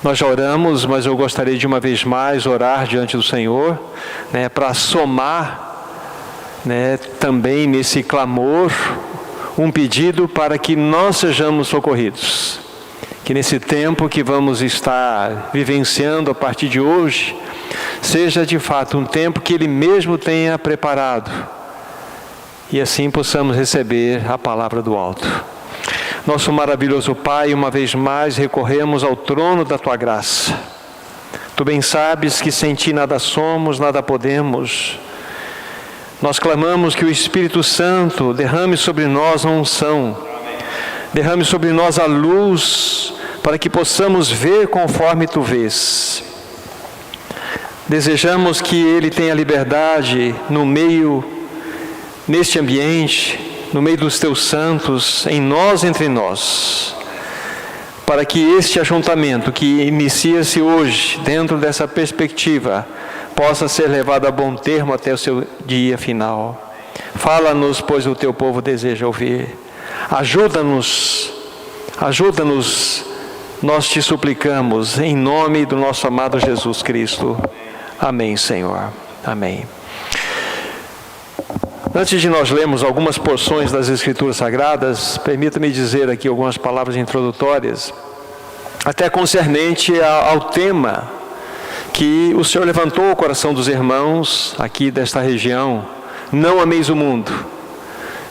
Nós já oramos, mas eu gostaria de uma vez mais orar diante do Senhor, para somar, também nesse clamor, um pedido para que nós sejamos socorridos. Que nesse tempo que vamos estar vivenciando a partir de hoje, seja de fato um tempo que Ele mesmo tenha preparado. E assim possamos receber a palavra do alto. Nosso maravilhoso Pai, uma vez mais recorremos ao trono da Tua graça. Tu bem sabes que sem Ti nada somos, nada podemos. Nós clamamos que o Espírito Santo derrame sobre nós a unção, derrame sobre nós a luz, para que possamos ver conforme Tu vês. Desejamos que Ele tenha liberdade neste ambiente, no meio dos Teus santos, em nós, entre nós, para que este ajuntamento que inicia-se hoje, dentro dessa perspectiva, possa ser levado a bom termo até o seu dia final. Fala-nos, pois o Teu povo deseja ouvir. Ajuda-nos, nós Te suplicamos, em nome do nosso amado Jesus Cristo. Amém, Senhor. Amém. Antes de nós lermos algumas porções das Escrituras Sagradas, permita-me dizer aqui algumas palavras introdutórias, até concernente ao tema que o Senhor levantou o coração dos irmãos aqui desta região. Não ameis o mundo.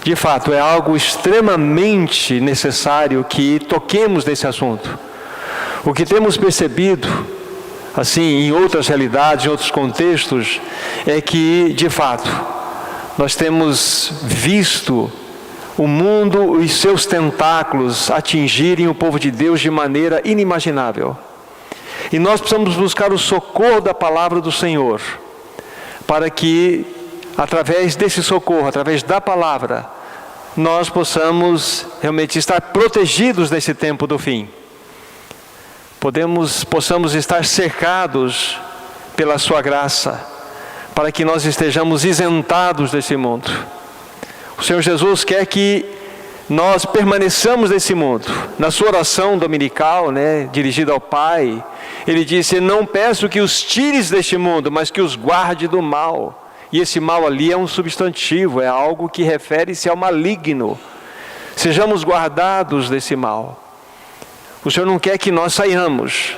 De fato, é algo extremamente necessário que toquemos nesse assunto. O que temos percebido, assim, em outras realidades, em outros contextos, é que, de fato, nós temos visto o mundo e seus tentáculos atingirem o povo de Deus de maneira inimaginável. E nós precisamos buscar o socorro da palavra do Senhor, para que, através desse socorro, através da palavra, nós possamos realmente estar protegidos nesse tempo do fim. Possamos estar cercados pela sua graça, para que nós estejamos isentados desse mundo. O Senhor Jesus quer que nós permaneçamos nesse mundo. Na sua oração dominical, dirigida ao Pai, Ele disse: não peço que os tires deste mundo, mas que os guarde do mal. E esse mal ali é um substantivo, é algo que refere-se ao maligno. Sejamos guardados desse mal. O Senhor não quer que nós saiamos.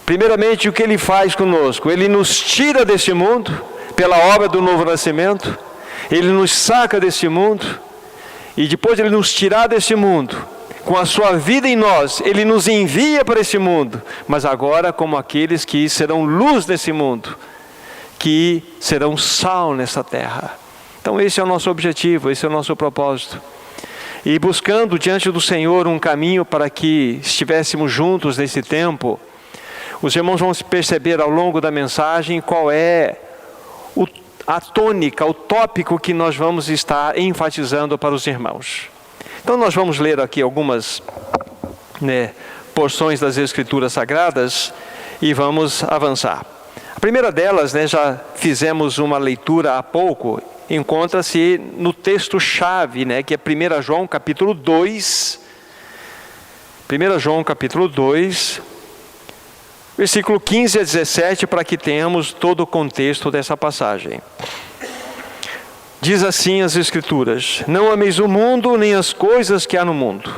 Primeiramente, o que Ele faz conosco? Ele nos tira deste mundo, pela obra do novo nascimento. Ele nos saca deste mundo. E depois de Ele nos tirar deste mundo, com a sua vida em nós, Ele nos envia para este mundo. Mas agora como aqueles que serão luz nesse mundo, que serão sal nessa terra. Então esse é o nosso objetivo, esse é o nosso propósito. E buscando diante do Senhor um caminho para que estivéssemos juntos nesse tempo, os irmãos vão perceber ao longo da mensagem qual é a tônica, o tópico que nós vamos estar enfatizando para os irmãos. Então nós vamos ler aqui algumas porções das Escrituras Sagradas e vamos avançar. A primeira delas, já fizemos uma leitura há pouco, encontra-se no texto-chave, que é 1 João capítulo 2. 1 João capítulo 2, versículo 15 a 17, para que tenhamos todo o contexto dessa passagem. Diz assim as Escrituras: não ameis o mundo, nem as coisas que há no mundo.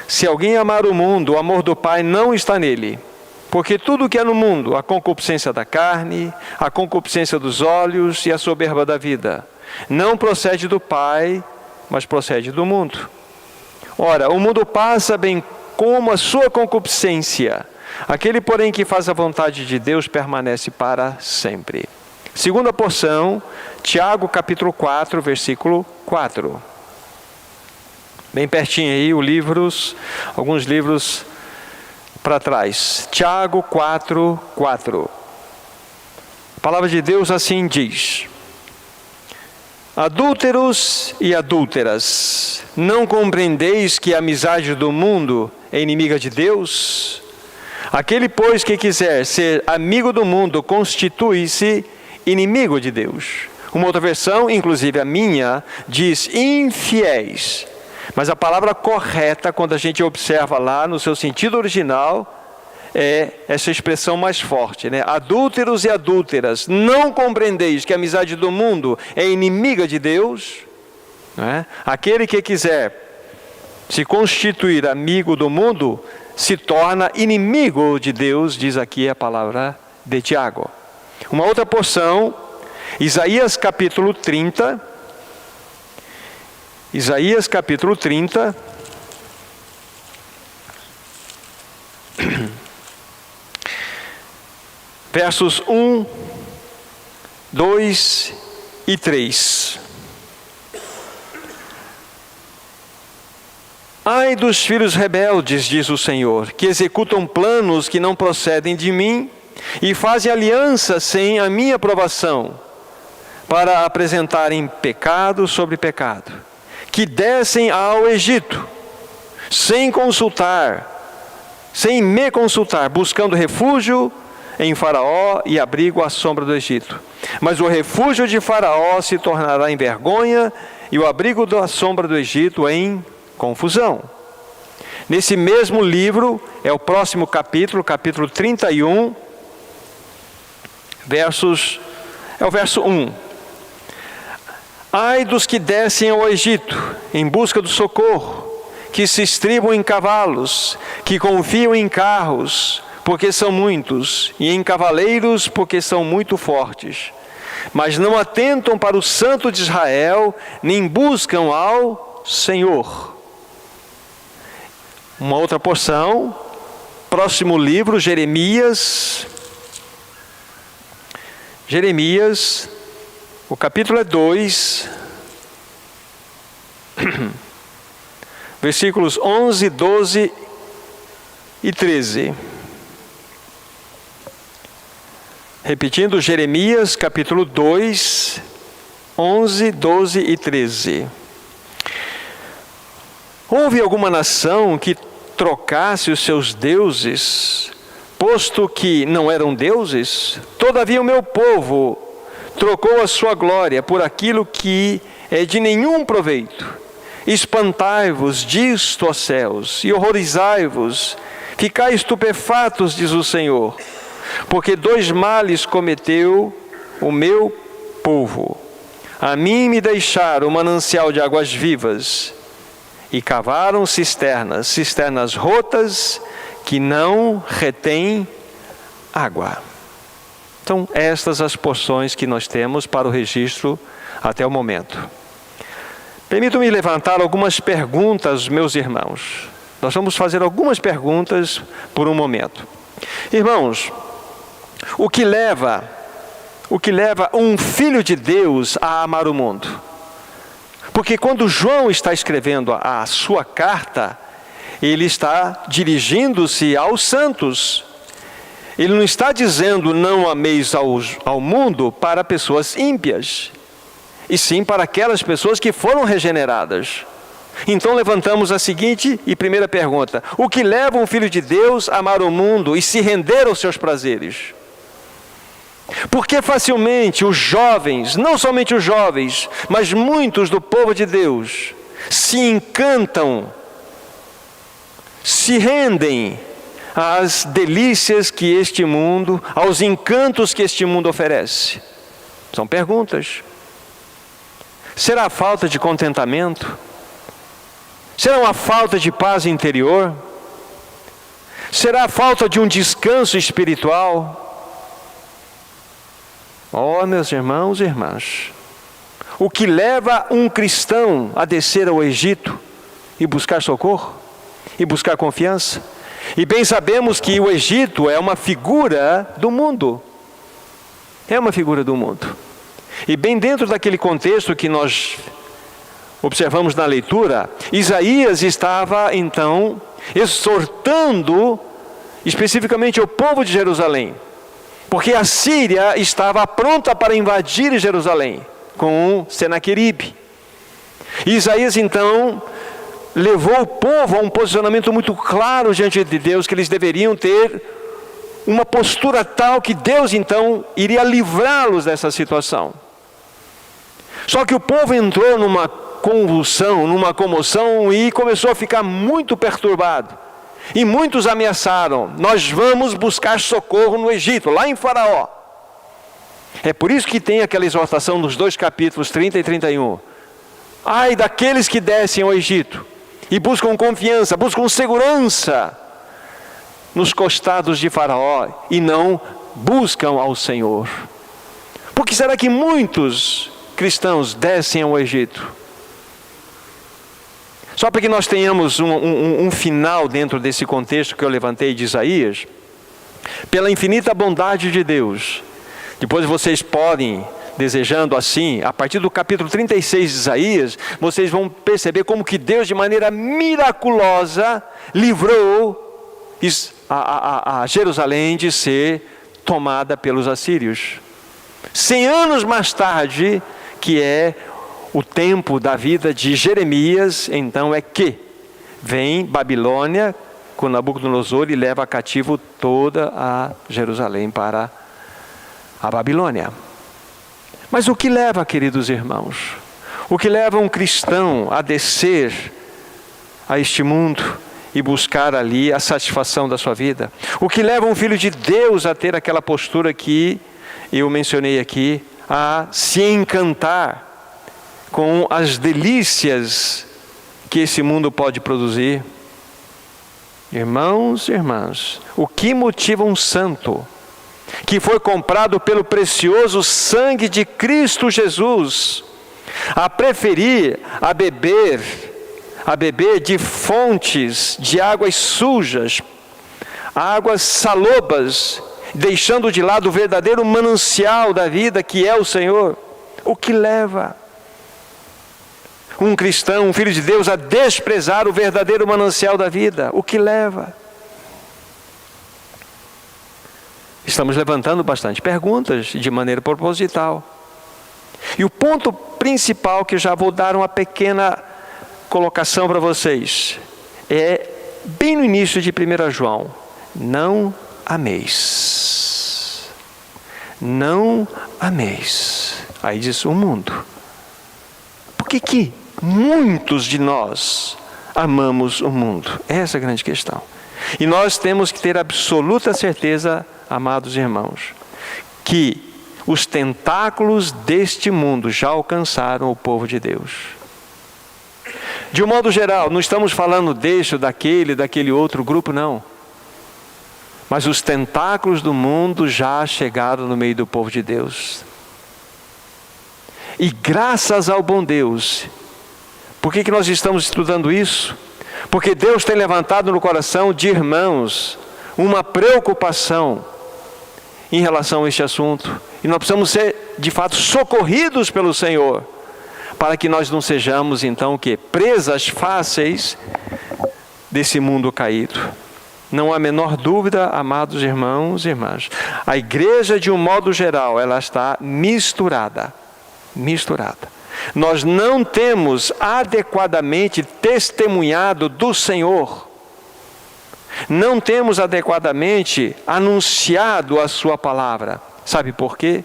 Se alguém amar o mundo, o amor do Pai não está nele. Porque tudo o que há no mundo, a concupiscência da carne, a concupiscência dos olhos e a soberba da vida, não procede do Pai, mas procede do mundo. Ora, o mundo passa bem como a sua concupiscência. Aquele, porém, que faz a vontade de Deus permanece para sempre. Segunda porção, Tiago capítulo 4, versículo 4. Bem pertinho aí, alguns livros para trás. Tiago 4, 4. A palavra de Deus assim diz: adúlteros e adúlteras, não compreendeis que a amizade do mundo é inimiga de Deus? Aquele, pois, que quiser ser amigo do mundo, constitui-se inimigo de Deus. Uma outra versão, inclusive a minha, diz infiéis. Mas a palavra correta, quando a gente observa lá no seu sentido original, é essa expressão mais forte, né? Adúlteros e adúlteras, não compreendeis que a amizade do mundo é inimiga de Deus? Né? Aquele que quiser se constituir amigo do mundo, se torna inimigo de Deus, diz aqui a palavra de Tiago. Uma outra porção, Isaías capítulo 30, versos 1, 2 e 3. Ai dos filhos rebeldes, diz o Senhor, que executam planos que não procedem de mim e fazem aliança sem a minha aprovação, para apresentarem pecado sobre pecado, que descem ao Egito, sem me consultar, buscando refúgio em Faraó e abrigo à sombra do Egito. Mas o refúgio de Faraó se tornará em vergonha e o abrigo da sombra do Egito em confusão. Nesse mesmo livro, é o próximo capítulo 31, é o verso 1. Ai dos que descem ao Egito em busca do socorro, que se estribam em cavalos, que confiam em carros, porque são muitos, e em cavaleiros, porque são muito fortes, mas não atentam para o Santo de Israel, nem buscam ao Senhor. Uma outra porção, próximo livro, Jeremias, o capítulo é 2, versículos 11, 12 e 13. Repetindo, Jeremias, capítulo 2, 11, 12 e 13. Houve alguma nação que trocasse os seus deuses, posto que não eram deuses? Todavia o meu povo trocou a sua glória por aquilo que é de nenhum proveito. Espantai-vos disto, ó céus, e horrorizai-vos, ficai estupefatos, diz o Senhor, porque 2 males cometeu o meu povo. A mim me deixaram o manancial de águas vivas, e cavaram cisternas rotas, que não retêm água. Então, estas as porções que nós temos para o registro até o momento. Permitam-me levantar algumas perguntas, meus irmãos. Nós vamos fazer algumas perguntas por um momento. Irmãos, o que leva um filho de Deus a amar o mundo? Porque quando João está escrevendo a sua carta, ele está dirigindo-se aos santos. Ele não está dizendo não ameis ao mundo para pessoas ímpias, e sim para aquelas pessoas que foram regeneradas. Então levantamos a seguinte e primeira pergunta: o que leva um filho de Deus a amar o mundo e se render aos seus prazeres? Porque facilmente os jovens, não somente os jovens, mas muitos do povo de Deus, se encantam, se rendem às delícias que este mundo, aos encantos que este mundo oferece? São perguntas. Será a falta de contentamento? Será uma falta de paz interior? Será a falta de um descanso espiritual? Oh, meus irmãos e irmãs, o que leva um cristão a descer ao Egito e buscar socorro? E buscar confiança? E bem sabemos que o Egito é uma figura do mundo. É uma figura do mundo. E bem dentro daquele contexto que nós observamos na leitura, Isaías estava então exortando especificamente o povo de Jerusalém, porque a Síria estava pronta para invadir Jerusalém com Senaqueribe. E Isaías então levou o povo a um posicionamento muito claro diante de Deus, que eles deveriam ter uma postura tal que Deus então iria livrá-los dessa situação. Só que o povo entrou numa convulsão, numa comoção, e começou a ficar muito perturbado. E muitos ameaçaram: nós vamos buscar socorro no Egito, lá em Faraó. É por isso que tem aquela exortação nos 2 capítulos 30 e 31. Ai daqueles que descem ao Egito e buscam confiança, buscam segurança nos costados de Faraó e não buscam ao Senhor. Por que será que muitos cristãos descem ao Egito? Só para que nós tenhamos um final dentro desse contexto que eu levantei de Isaías, pela infinita bondade de Deus, depois vocês podem, desejando assim, a partir do capítulo 36 de Isaías, vocês vão perceber como que Deus de maneira miraculosa livrou a Jerusalém de ser tomada pelos assírios. 100 anos mais tarde, que é o tempo da vida de Jeremias, então é que vem Babilônia com Nabucodonosor e leva cativo toda a Jerusalém para a Babilônia. Mas o que leva, queridos irmãos? O que leva um cristão a descer a este mundo e buscar ali a satisfação da sua vida? O que leva um filho de Deus a ter aquela postura que eu mencionei aqui, a se encantar com as delícias que esse mundo pode produzir? Irmãos e irmãs, o que motiva um santo que foi comprado pelo precioso sangue de Cristo Jesus a preferir a beber de fontes de águas sujas, águas salobas, deixando de lado o verdadeiro manancial da vida que é o Senhor? O que leva um cristão, um filho de Deus, a desprezar o verdadeiro manancial da vida? O que leva? Estamos levantando bastante perguntas de maneira proposital. E o ponto principal, que já vou dar uma pequena colocação para vocês, é bem no início de 1 João. Não ameis. Não ameis. Aí diz o mundo. Por que muitos de nós amamos o mundo? Essa é a grande questão. E nós temos que ter absoluta certeza, amados irmãos, que os tentáculos deste mundo já alcançaram o povo de Deus. De um modo geral, não estamos falando deste, daquele outro grupo, não. Mas os tentáculos do mundo já chegaram no meio do povo de Deus. E graças ao bom Deus, por que nós estamos estudando isso? Porque Deus tem levantado no coração de irmãos uma preocupação em relação a este assunto. E nós precisamos ser, de fato, socorridos pelo Senhor, para que nós não sejamos, então, o quê? Presas fáceis desse mundo caído. Não há a menor dúvida, amados irmãos e irmãs, a igreja, de um modo geral, ela está misturada. Nós não temos adequadamente testemunhado do Senhor. Não temos adequadamente anunciado a sua palavra. Sabe por quê?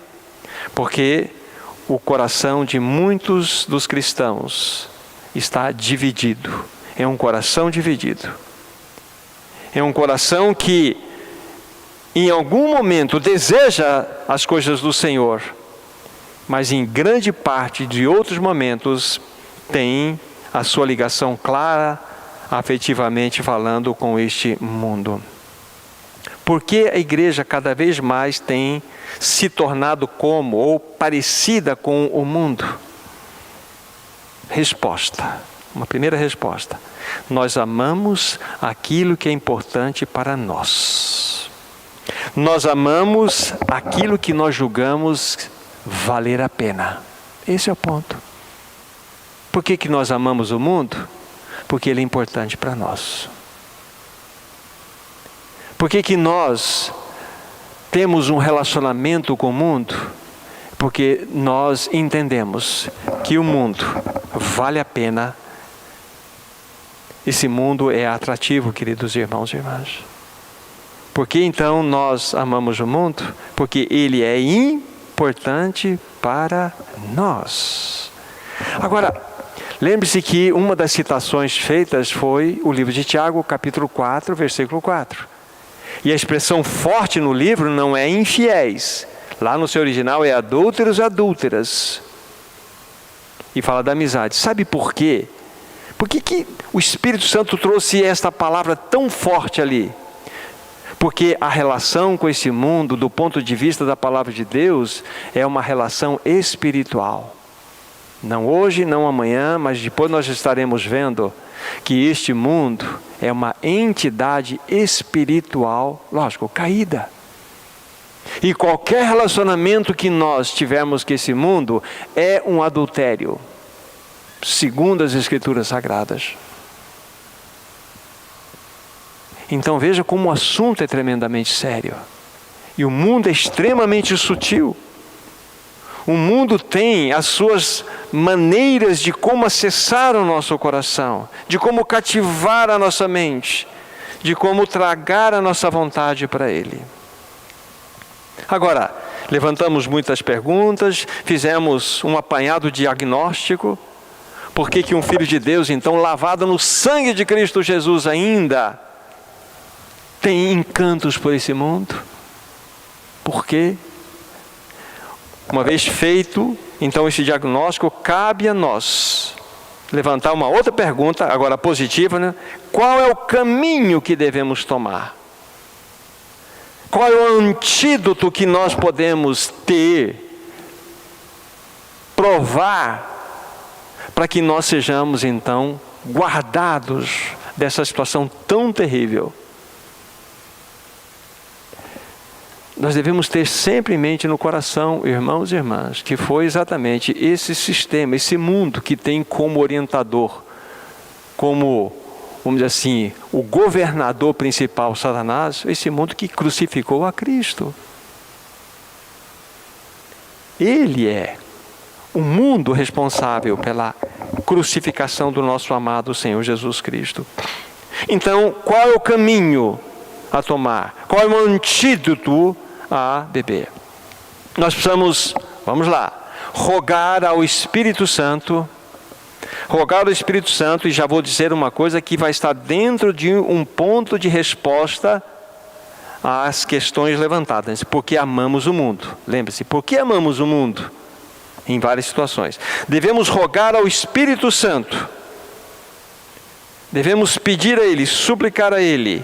Porque o coração de muitos dos cristãos está dividido. É um coração dividido. É um coração que, em algum momento, deseja as coisas do Senhor, mas em grande parte de outros momentos tem a sua ligação clara, afetivamente falando, com este mundo. Por que a igreja cada vez mais tem se tornado como ou parecida com o mundo? Resposta. Uma primeira resposta. Nós amamos aquilo que é importante para nós. Nós amamos aquilo que nós julgamos valer a pena. Esse é o ponto. Por que nós amamos o mundo? Porque ele é importante para nós. Por que nós temos um relacionamento com o mundo? Porque nós entendemos que o mundo vale a pena. Esse mundo é atrativo, queridos irmãos e irmãs. Por que então nós amamos o mundo? Porque ele é importante para nós. Agora, Lembre-se que uma das citações feitas foi o livro de Tiago, capítulo 4, versículo 4. E a expressão forte no livro não é infiéis. Lá no seu original é adúlteros, adúlteras. E fala da amizade. Sabe por quê? Por que o Espírito Santo trouxe esta palavra tão forte ali? Porque a relação com esse mundo, do ponto de vista da palavra de Deus, é uma relação espiritual. Não hoje, não amanhã, mas depois nós estaremos vendo que este mundo é uma entidade espiritual, lógico, caída. E qualquer relacionamento que nós tivermos com esse mundo é um adultério, segundo as Escrituras Sagradas. Então veja como o assunto é tremendamente sério. E o mundo é extremamente sutil. O mundo tem as suas maneiras de como acessar o nosso coração, de como cativar a nossa mente, de como tragar a nossa vontade para ele. Agora, levantamos muitas perguntas, fizemos um apanhado diagnóstico. Por que um filho de Deus, então, lavado no sangue de Cristo Jesus ainda tem encantos por esse mundo? Por quê? Uma vez feito, então, esse diagnóstico, cabe a nós levantar uma outra pergunta, agora positiva, né? Qual é o caminho que devemos tomar? Qual é o antídoto que nós podemos ter, provar, para que nós sejamos, então, guardados dessa situação tão terrível? Nós devemos ter sempre em mente no coração, irmãos e irmãs, que foi exatamente esse sistema, esse mundo que tem como orientador, como, vamos dizer assim, o governador principal, Satanás, esse mundo que crucificou a Cristo. Ele é o mundo responsável pela crucificação do nosso amado Senhor Jesus Cristo. Então, qual é o caminho a tomar? Qual é o antídoto a beber? Nós precisamos, vamos lá, rogar ao Espírito Santo, e já vou dizer uma coisa que vai estar dentro de um ponto de resposta às questões levantadas. Porque amamos o mundo. Lembre-se, por que amamos o mundo? Em várias situações. Devemos rogar ao Espírito Santo. Devemos pedir a Ele, suplicar a Ele,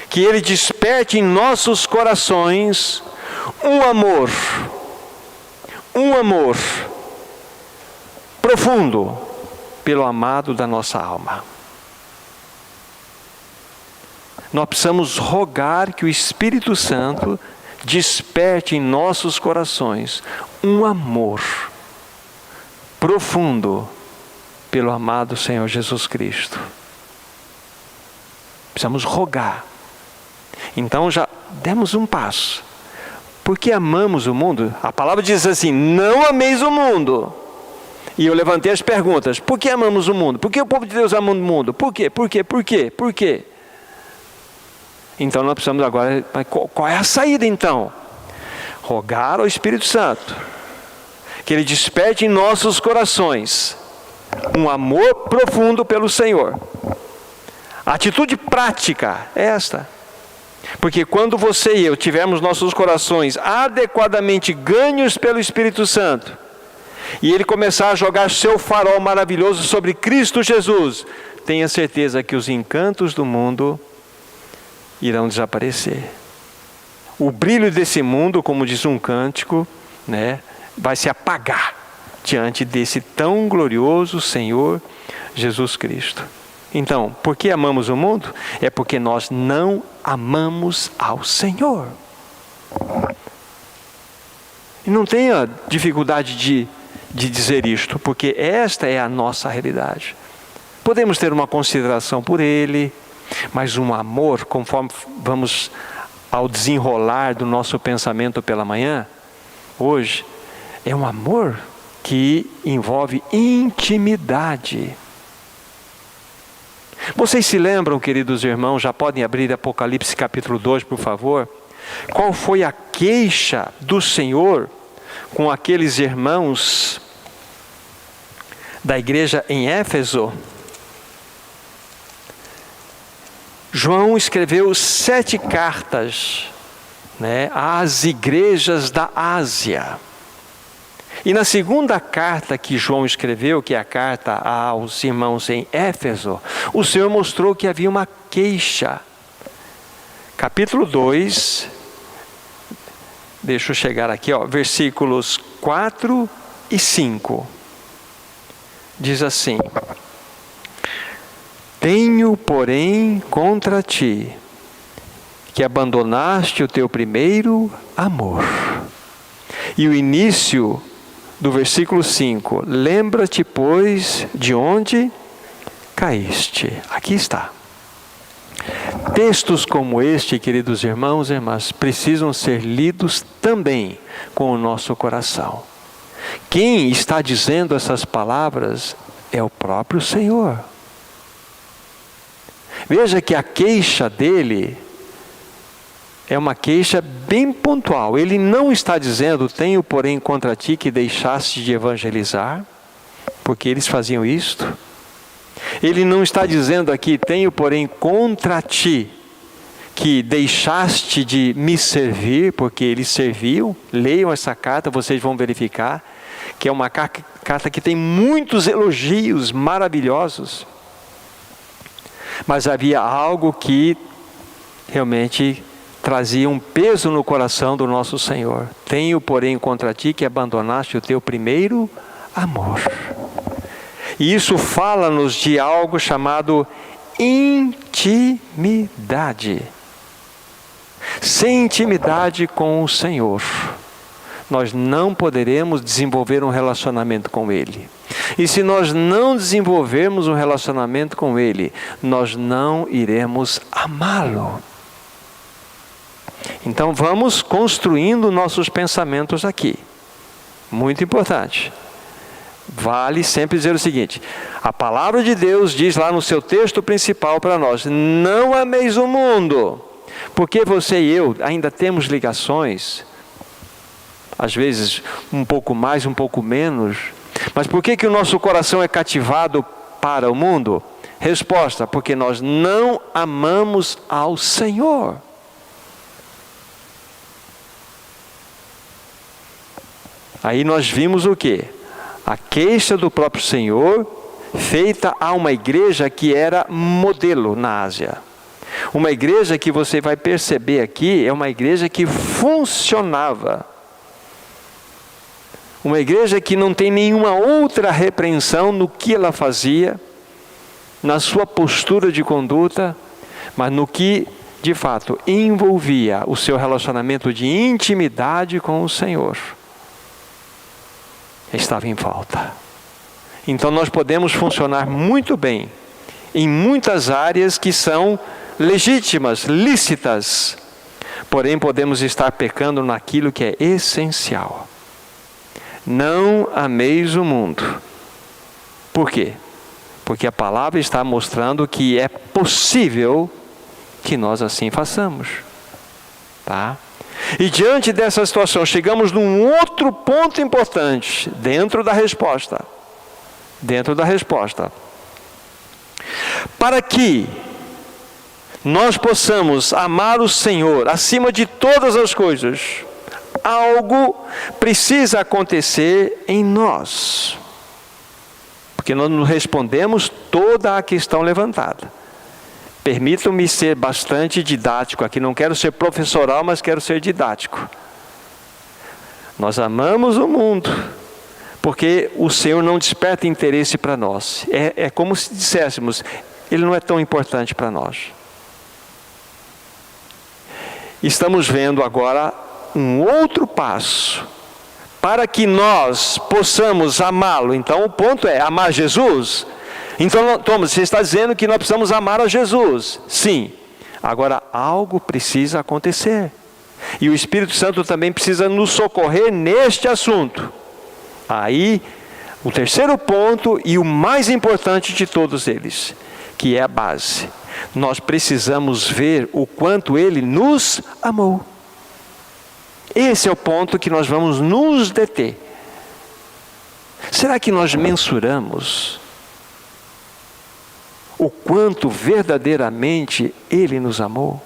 que Ele desperte em nossos corações um amor profundo pelo amado da nossa alma. Nós precisamos rogar que o Espírito Santo desperte em nossos corações um amor profundo pelo amado Senhor Jesus Cristo. Precisamos rogar. Então já demos um passo. Porque amamos o mundo? A palavra diz assim: não ameis o mundo. E eu levantei as perguntas: por que amamos o mundo? Por que o povo de Deus ama o mundo? Por quê? Por quê? Por quê? Por quê? Então nós precisamos agora, qual é a saída então? Rogar ao Espírito Santo, que Ele desperte em nossos corações um amor profundo pelo Senhor. A atitude prática é esta. Porque quando você e eu tivermos nossos corações adequadamente ganhos pelo Espírito Santo, e Ele começar a jogar seu farol maravilhoso sobre Cristo Jesus, tenha certeza que os encantos do mundo irão desaparecer. O brilho desse mundo, como diz um cântico, vai se apagar diante desse tão glorioso Senhor Jesus Cristo. Então, por que amamos o mundo? É porque nós não amamos ao Senhor. E não tenha dificuldade de dizer isto, porque esta é a nossa realidade. Podemos ter uma consideração por Ele, mas um amor, conforme vamos ao desenrolar do nosso pensamento pela manhã, hoje, é um amor que envolve intimidade. Vocês se lembram, queridos irmãos, já podem abrir Apocalipse capítulo 2, por favor? Qual foi a queixa do Senhor com aqueles irmãos da igreja em Éfeso, João escreveu 7 cartas, às igrejas da Ásia. E na segunda carta que João escreveu, que é a carta aos irmãos em Éfeso, o Senhor mostrou que havia uma queixa. Capítulo 2, deixa eu chegar aqui, versículos 4 e 5. Diz assim: tenho, porém, contra ti, que abandonaste o teu primeiro amor. E o início do versículo 5, lembra-te, pois, de onde caíste. Aqui está. Textos como este, queridos irmãos e irmãs, precisam ser lidos também com o nosso coração. Quem está dizendo essas palavras é o próprio Senhor. Veja que a queixa dele é uma queixa bem pontual. Ele não está dizendo, tenho porém contra ti que deixaste de evangelizar, porque eles faziam isto. Ele não está dizendo aqui, tenho porém contra ti que deixaste de me servir, porque eles serviam. Leiam essa carta, vocês vão verificar que é uma carta que tem muitos elogios maravilhosos. Mas havia algo que realmente trazia um peso no coração do nosso Senhor. Tenho, porém, contra ti que abandonaste o teu primeiro amor. E isso fala-nos de algo chamado intimidade. Sem intimidade com o Senhor, nós não poderemos desenvolver um relacionamento com Ele. E se nós não desenvolvermos um relacionamento com Ele, nós não iremos amá-lo. Então vamos construindo nossos pensamentos aqui. Muito importante. Vale sempre dizer o seguinte: a palavra de Deus diz lá no seu texto principal para nós: não ameis o mundo, porque você e eu ainda temos ligações, às vezes um pouco mais, um pouco menos. Mas por que o nosso coração é cativado para o mundo? Resposta: porque nós não amamos ao Senhor. Aí nós vimos o quê? A queixa do próprio Senhor, feita a uma igreja que era modelo na Ásia. Uma igreja que você vai perceber aqui, é uma igreja que funcionava. Uma igreja que não tem nenhuma outra repreensão no que ela fazia, na sua postura de conduta, mas no que, de fato, envolvia o seu relacionamento de intimidade com o Senhor. Estava em falta. Então nós podemos funcionar muito bem em muitas áreas que são legítimas, lícitas, porém podemos estar pecando naquilo que é essencial. Não ameis o mundo. Por quê? Porque a palavra está mostrando que é possível que nós assim façamos. Tá? E diante dessa situação, chegamos num outro ponto importante, dentro da resposta. Para que nós possamos amar o Senhor acima de todas as coisas, algo precisa acontecer em nós. Porque nós não respondemos toda a questão levantada. Permitam-me ser bastante didático aqui, não quero ser professoral, mas quero ser didático. Nós amamos o mundo, porque o Senhor não desperta interesse para nós. É como se disséssemos, Ele não é tão importante para nós. Estamos vendo agora um outro passo, para que nós possamos amá-lo. Então o ponto é, amar Jesus? Então, Thomas, você está dizendo que nós precisamos amar a Jesus. Sim. Agora, algo precisa acontecer. E o Espírito Santo também precisa nos socorrer neste assunto. Aí, o terceiro ponto e o mais importante de todos eles, que é a base. Nós precisamos ver o quanto Ele nos amou. Esse é o ponto que nós vamos nos deter. Será que nós mensuramos o quanto verdadeiramente Ele nos amou?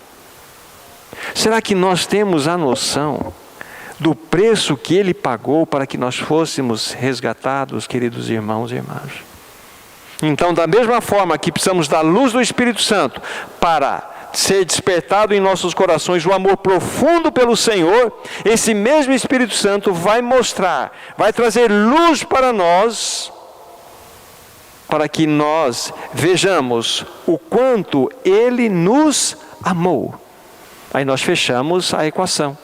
Será que nós temos a noção do preço que Ele pagou para que nós fôssemos resgatados, queridos irmãos e irmãs? Então, da mesma forma que precisamos da luz do Espírito Santo para ser despertado em nossos corações o amor profundo pelo Senhor, esse mesmo Espírito Santo vai mostrar, vai trazer luz para nós, para que nós vejamos o quanto Ele nos amou. Aí nós fechamos a equação.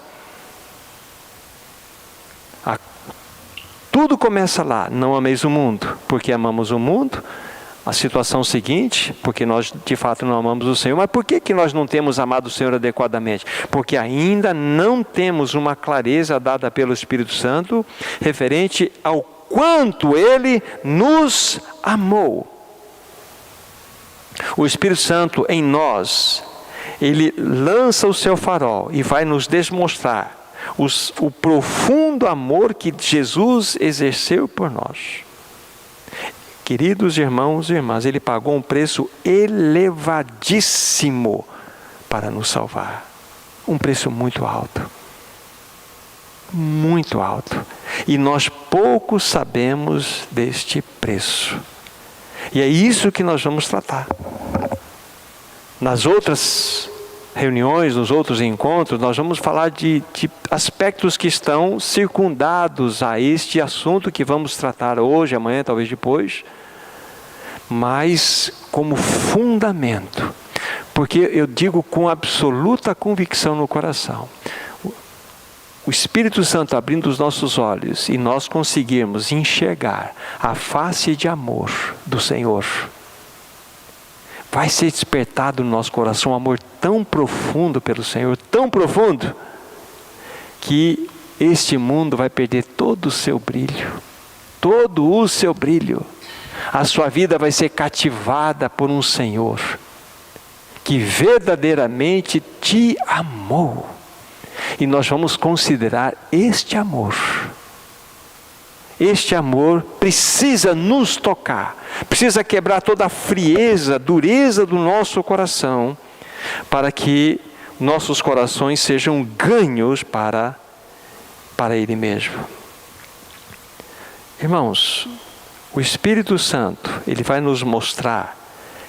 Tudo começa lá: não ameis o mundo, porque amamos o mundo. A situação seguinte, porque nós de fato não amamos o Senhor. Mas por que nós não temos amado o Senhor adequadamente? Porque ainda não temos uma clareza dada pelo Espírito Santo referente ao quanto Ele nos amou. O Espírito Santo em nós, Ele lança o seu farol e vai nos demonstrar o profundo amor que Jesus exerceu por nós. Queridos irmãos e irmãs, Ele pagou um preço elevadíssimo para nos salvar. Um preço muito alto. Muito alto. E nós pouco sabemos deste preço. E é isso que nós vamos tratar. Nas outras reuniões, nos outros encontros, nós vamos falar de aspectos que estão circundados a este assunto que vamos tratar hoje, amanhã, talvez depois, mas como fundamento, porque eu digo com absoluta convicção no coração, o Espírito Santo abrindo os nossos olhos e nós conseguirmos enxergar a face de amor do Senhor, vai ser despertado no nosso coração um amor tão profundo pelo Senhor, tão profundo, que este mundo vai perder todo o seu brilho, todo o seu brilho. A sua vida vai ser cativada por um Senhor que verdadeiramente te amou. E nós vamos considerar este amor. Este amor precisa nos tocar, precisa quebrar toda a frieza, dureza do nosso coração, para que nossos corações sejam ganhos para Ele mesmo. Irmãos, o Espírito Santo, Ele vai nos mostrar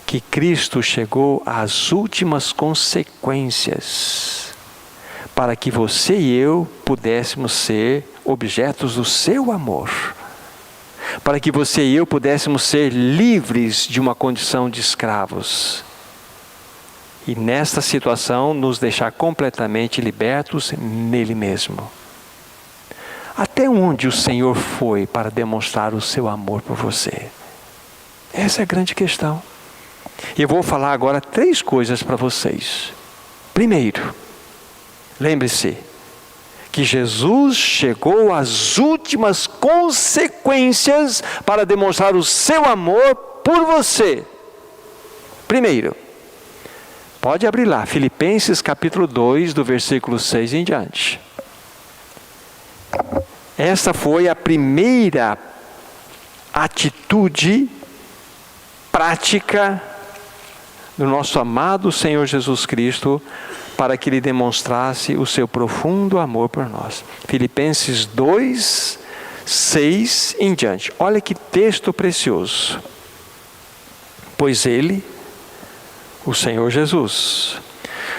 que Cristo chegou às últimas consequências para que você e eu pudéssemos ser objetos do seu amor, para que você e eu pudéssemos ser livres de uma condição de escravos e nesta situação nos deixar completamente libertos nele mesmo. Até onde o Senhor foi para demonstrar o seu amor por você? Essa é a grande questão. E eu vou falar agora 3 coisas para vocês. Primeiro, lembre-se que Jesus chegou às últimas consequências para demonstrar o seu amor por você. Primeiro, pode abrir lá, Filipenses capítulo 2, do versículo 6 em diante. Essa foi a primeira atitude prática do nosso amado Senhor Jesus Cristo para que Ele demonstrasse o seu profundo amor por nós. Filipenses 2, 6 em diante. Olha que texto precioso. Pois Ele, o Senhor Jesus,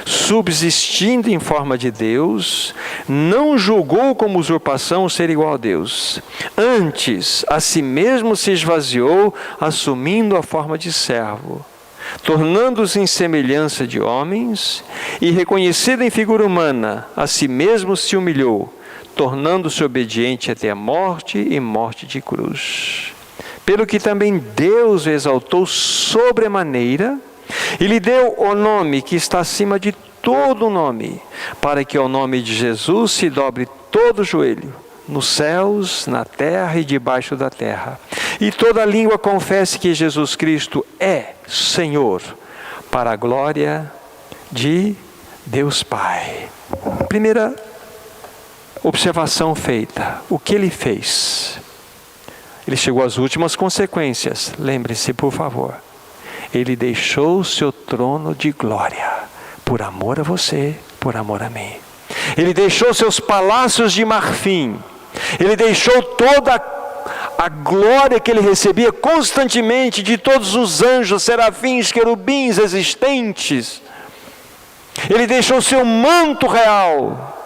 subsistindo em forma de Deus, não julgou como usurpação ser igual a Deus. Antes, a si mesmo se esvaziou, assumindo a forma de servo, tornando-se em semelhança de homens, e reconhecido em figura humana, a si mesmo se humilhou, tornando-se obediente até a morte e morte de cruz. Pelo que também Deus o exaltou sobremaneira, e lhe deu o nome que está acima de todo nome, para que ao nome de Jesus se dobre todo o joelho, nos céus, na terra e debaixo da terra, e toda língua confesse que Jesus Cristo é Senhor, para a glória de Deus Pai. Primeira observação feita: o que Ele fez? ele chegou às últimas consequências. Lembre-se, por favor. Ele deixou o seu trono de glória, por amor a você, por amor a mim. Ele deixou seus palácios de marfim. Ele deixou toda a glória que ele recebia constantemente de todos os anjos, serafins, querubins existentes. Ele deixou seu manto real,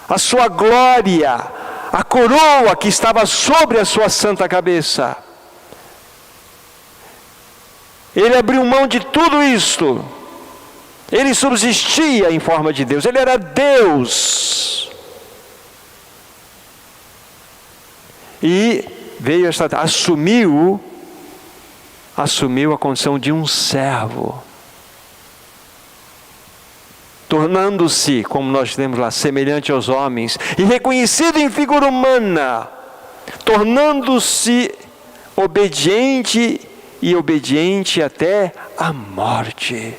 a sua glória, a coroa que estava sobre a sua santa cabeça. Ele abriu mão de tudo isto. Ele subsistia em forma de Deus. Ele era Deus. E veio assumiu a condição de um servo, tornando-se, como nós temos lá, semelhante aos homens, e reconhecido em figura humana, tornando-se obediente até a morte.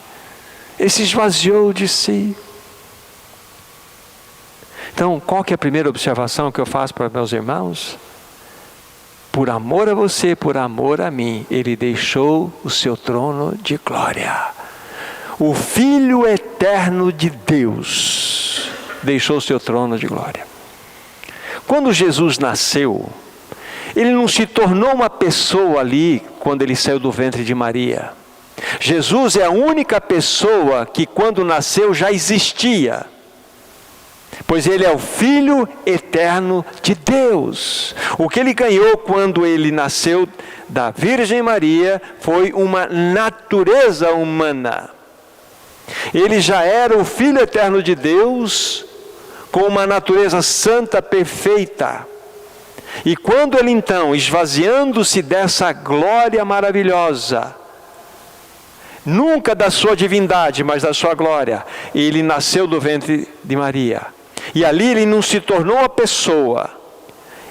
Ele se esvaziou de si. Então, qual que é a primeira observação que eu faço para meus irmãos? Por amor a você, por amor a mim, ele deixou o seu trono de glória. O Filho eterno de Deus deixou o seu trono de glória. Quando Jesus nasceu, ele não se tornou uma pessoa ali quando ele saiu do ventre de Maria. Jesus é a única pessoa que quando nasceu já existia, pois ele é o Filho eterno de Deus. O que ele ganhou quando ele nasceu da Virgem Maria foi uma natureza humana. Ele já era o Filho eterno de Deus, com uma natureza santa perfeita. E quando ele então, esvaziando-se dessa glória maravilhosa, nunca da sua divindade, mas da sua glória, ele nasceu do ventre de Maria. E ali ele não se tornou uma pessoa.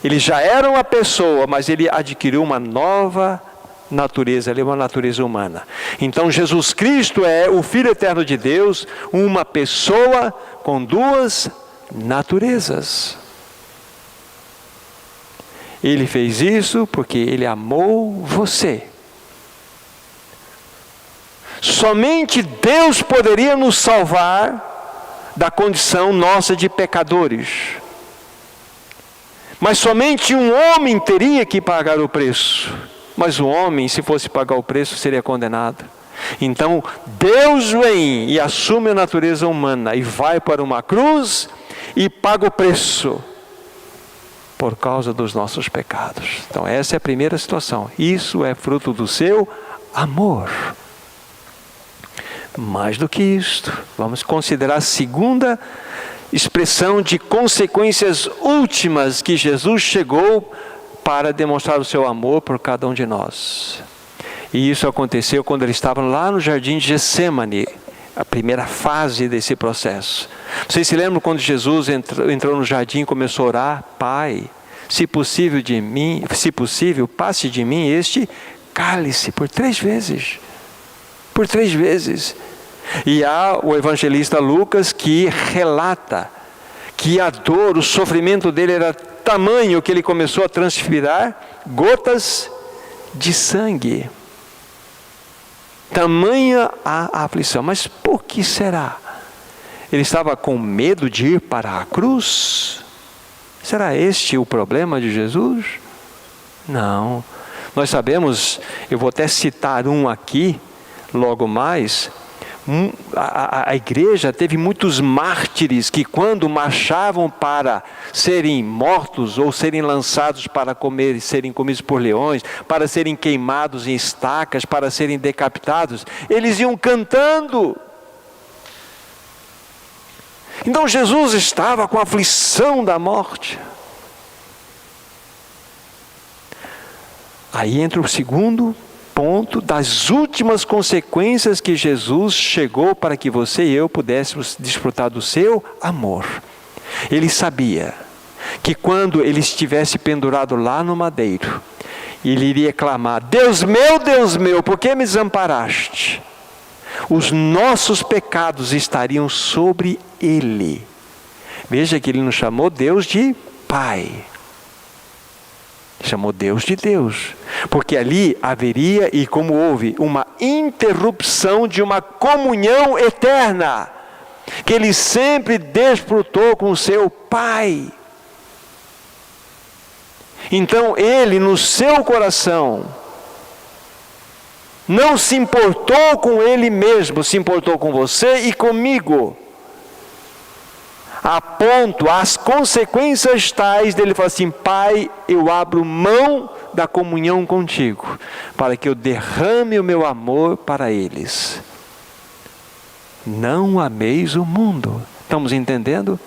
Ele já era uma pessoa, mas ele adquiriu uma nova natureza, uma natureza humana. Então Jesus Cristo é o Filho eterno de Deus, uma pessoa com duas naturezas. Ele fez isso porque ele amou você. Somente Deus poderia nos salvar da condição nossa de pecadores. Mas somente um homem teria que pagar o preço. Mas o homem, se fosse pagar o preço, seria condenado. Então, Deus vem e assume a natureza humana e vai para uma cruz e paga o preço por causa dos nossos pecados. Então, essa é a primeira situação. Isso é fruto do seu amor. Mais do que isto, vamos considerar a segunda expressão de consequências últimas que Jesus chegou para demonstrar o seu amor por cada um de nós. E isso aconteceu quando ele estava lá no jardim de Getsêmani, a primeira fase desse processo. Vocês se lembram quando Jesus entrou no jardim e começou a orar? Pai, se possível, passe de mim este cálice, por 3 vezes. Por 3 vezes. E há o evangelista Lucas que relata que a dor, o sofrimento dele era tamanho que ele começou a transpirar gotas de sangue. Tamanha a aflição. Mas por que será? Ele estava com medo de ir para a cruz? Será este o problema de Jesus? Não. Nós sabemos, eu vou até citar um aqui, logo mais. A igreja teve muitos mártires que quando marchavam para serem mortos ou serem lançados para comer, serem comidos por leões, para serem queimados em estacas, para serem decapitados, eles iam cantando. Então Jesus estava com a aflição da morte. Aí entra o segundo ponto das últimas consequências que Jesus chegou para que você e eu pudéssemos desfrutar do seu amor. Ele sabia que quando ele estivesse pendurado lá no madeiro, ele iria clamar: Deus meu, por que me desamparaste? Os nossos pecados estariam sobre ele. Veja que ele nos chamou Deus de Pai. Chamou Deus de Deus, porque ali haveria, e como houve, uma interrupção de uma comunhão eterna, que ele sempre desfrutou com seu Pai. Então ele, no seu coração, não se importou com ele mesmo, se importou com você e comigo, a ponto, as consequências tais dele falar assim: Pai, eu abro mão da comunhão contigo, para que eu derrame o meu amor para eles. Não ameis o mundo. Estamos entendendo?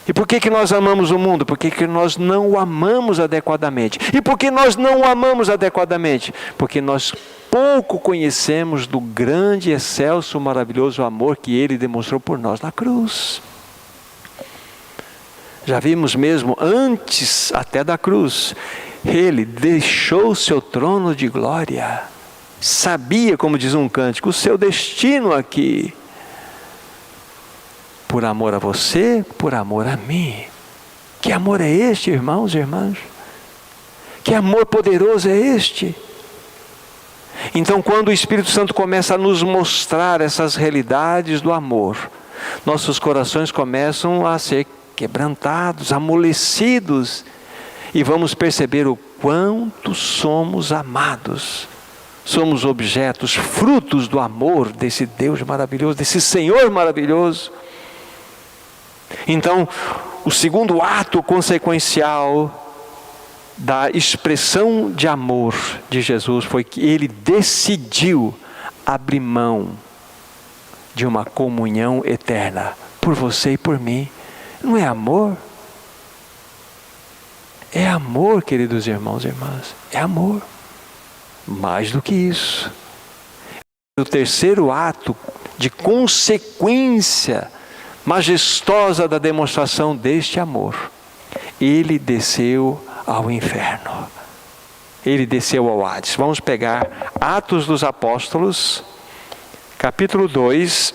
E por que nós amamos o mundo? Porque nós não o amamos adequadamente. E por que nós não o amamos adequadamente? Porque nós pouco conhecemos do grande, excelso, maravilhoso amor que Ele demonstrou por nós na cruz. Já vimos mesmo antes até da cruz, Ele deixou o seu trono de glória. Sabia, como diz um cântico, o seu destino aqui. Por amor a você, por amor a mim. Que amor é este, irmãos e irmãs? Que amor poderoso é este? Então, quando o Espírito Santo começa a nos mostrar essas realidades do amor, nossos corações começam a ser quebrantados, amolecidos, e vamos perceber o quanto somos amados. Somos objetos, frutos do amor desse Deus maravilhoso, desse Senhor maravilhoso. Então, o segundo ato consequencial da expressão de amor de Jesus foi que Ele decidiu abrir mão de uma comunhão eterna por você e por mim. Não é amor? É amor, queridos irmãos e irmãs. É amor. Mais do que isso. O terceiro ato de consequência majestosa da demonstração deste amor. Ele desceu ao inferno. Ele desceu ao Hades. Vamos pegar Atos dos Apóstolos, capítulo 2.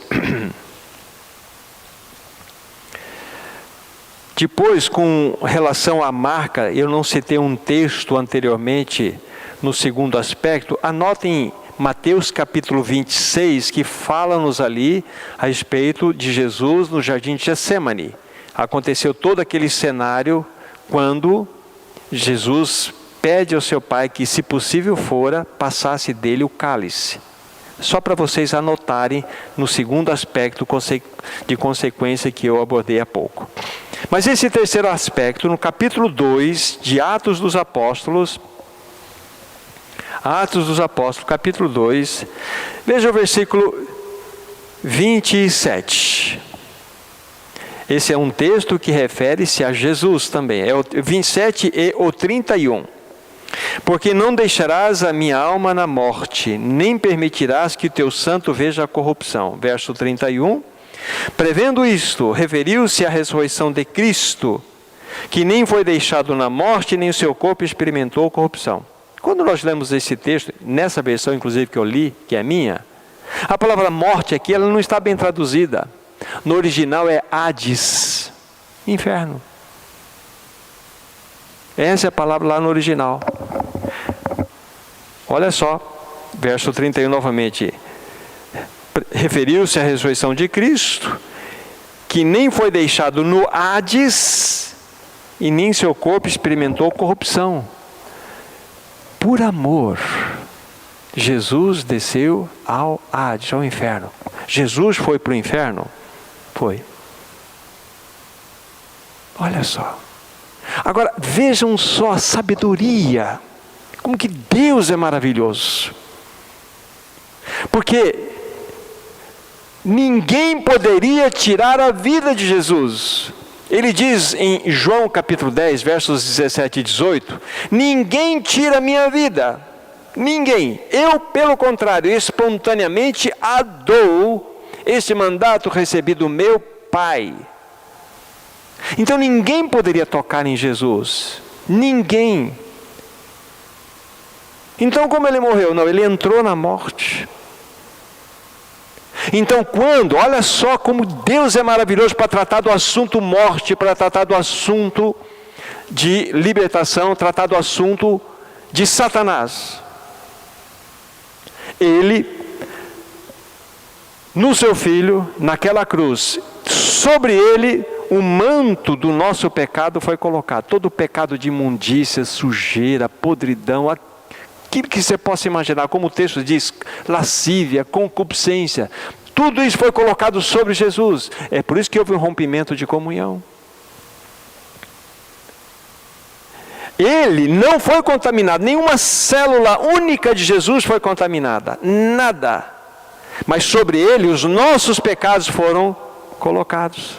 Depois, com relação à marca, eu não citei um texto anteriormente no segundo aspecto. Anotem Mateus capítulo 26, que fala-nos ali a respeito de Jesus no jardim de Getsêmani. Aconteceu todo aquele cenário quando Jesus pede ao seu Pai que, se possível fora, passasse dele o cálice. Só para vocês anotarem no segundo aspecto de consequência que eu abordei há pouco. Mas esse terceiro aspecto, no capítulo 2 de Atos dos Apóstolos, capítulo 2, veja o versículo 27. Esse é um texto que refere-se a Jesus também, é o 27 e o 31. Porque não deixarás a minha alma na morte, nem permitirás que o teu santo veja a corrupção. Verso 31. Prevendo isto, referiu-se à ressurreição de Cristo, que nem foi deixado na morte, nem o seu corpo experimentou corrupção. Quando nós lemos esse texto, nessa versão inclusive que eu li, que é minha, a palavra morte aqui, ela não está bem traduzida. No original é Hades, inferno. Essa é a palavra lá no original. Olha só, verso 31 novamente. Referiu-se à ressurreição de Cristo, que nem foi deixado no Hades, e nem seu corpo experimentou corrupção. Por amor, Jesus desceu ao Hades, ao inferno. Jesus foi para o inferno? Foi. Olha só. Agora, vejam só a sabedoria. Como que Deus é maravilhoso. Porque ninguém poderia tirar a vida de Jesus. Ele diz em João capítulo 10, versos 17 e 18, ninguém tira a minha vida. Ninguém. Eu, pelo contrário, espontaneamente a dou, este mandato recebi do meu Pai. Então ninguém poderia tocar em Jesus. Ninguém. Então como ele morreu? Não, ele entrou na morte. Então olha só como Deus é maravilhoso para tratar do assunto morte, para tratar do assunto de libertação, tratar do assunto de Satanás. Ele, no seu Filho, naquela cruz, sobre ele, o manto do nosso pecado foi colocado. Todo o pecado de imundícia, sujeira, podridão, aquilo que você possa imaginar, como o texto diz, lascívia, concupiscência, tudo isso foi colocado sobre Jesus. É por isso que houve um rompimento de comunhão. Ele não foi contaminado, nenhuma célula única de Jesus foi contaminada, nada. Mas sobre ele os nossos pecados foram colocados.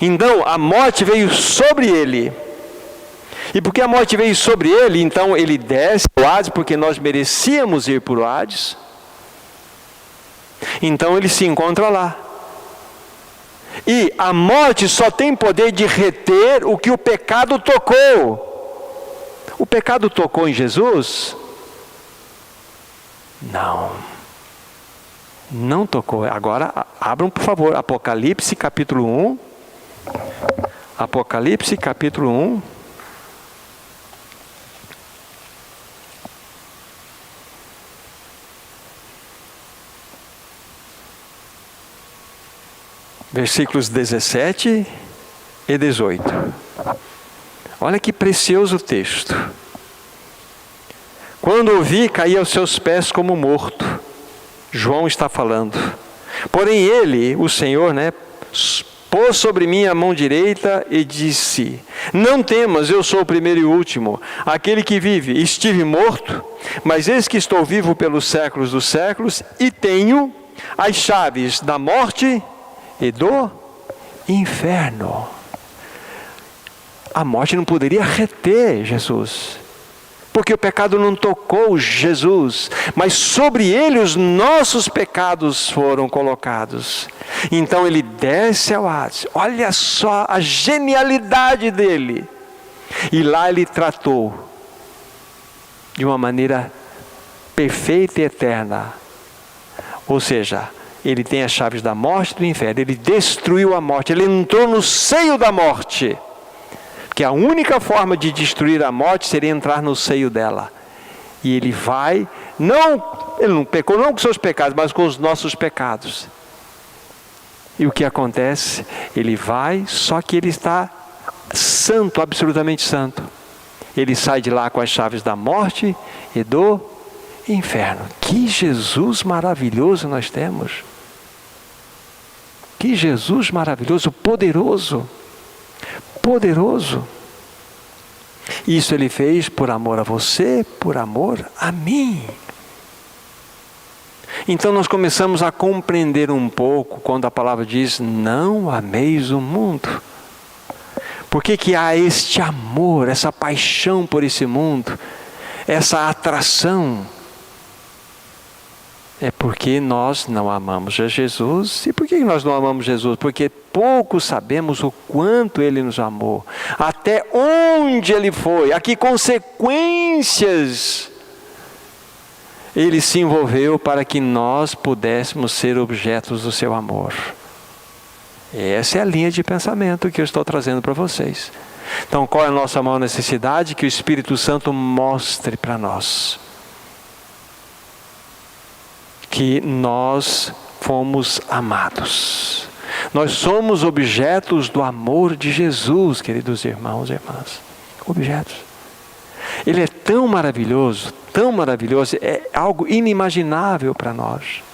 Então a morte veio sobre ele. E porque a morte veio sobre ele, então ele desce ao Hades, porque nós merecíamos ir para o Hades. Então ele se encontra lá. E a morte só tem poder de reter o que o pecado tocou. O pecado tocou em Jesus? Não. Não tocou. Agora abram, por favor, Apocalipse capítulo 1. Apocalipse capítulo 1. Versículos 17 e 18. Olha que precioso texto. Quando o vi, caí aos seus pés como morto. João está falando. Porém ele, o Senhor, pôs sobre mim a mão direita e disse: não temas, eu sou o primeiro e o último, aquele que vive. Estive morto, mas eis que estou vivo pelos séculos dos séculos e tenho as chaves da morte e do inferno. A morte não poderia reter Jesus, porque o pecado não tocou Jesus, mas sobre ele os nossos pecados foram colocados. Então ele desce ao Hades. Olha só a genialidade dele. E lá ele tratou de uma maneira perfeita e eterna. Ou seja, ele tem as chaves da morte e do inferno. Ele destruiu a morte. Ele entrou no seio da morte. Porque a única forma de destruir a morte seria entrar no seio dela. E ele vai, ele não pecou não com seus pecados, mas com os nossos pecados. E o que acontece? Ele vai, só que ele está santo, absolutamente santo. Ele sai de lá com as chaves da morte e do inferno. Que Jesus maravilhoso nós temos. Que Jesus maravilhoso, poderoso. Poderoso. Isso ele fez por amor a você, por amor a mim. Então nós começamos a compreender um pouco quando a palavra diz: não ameis o mundo. Por que há este amor, essa paixão por esse mundo, essa atração? É porque nós não amamos a Jesus. E por que nós não amamos Jesus? Porque pouco sabemos o quanto Ele nos amou, até onde Ele foi, a que consequências Ele se envolveu para que nós pudéssemos ser objetos do seu amor. Essa é a linha de pensamento que eu estou trazendo para vocês. Então, qual é a nossa maior necessidade? Que o Espírito Santo mostre para nós que nós fomos amados. Nós somos objetos do amor de Jesus, queridos irmãos e irmãs. Objetos. Ele é tão maravilhoso, é algo inimaginável para nós.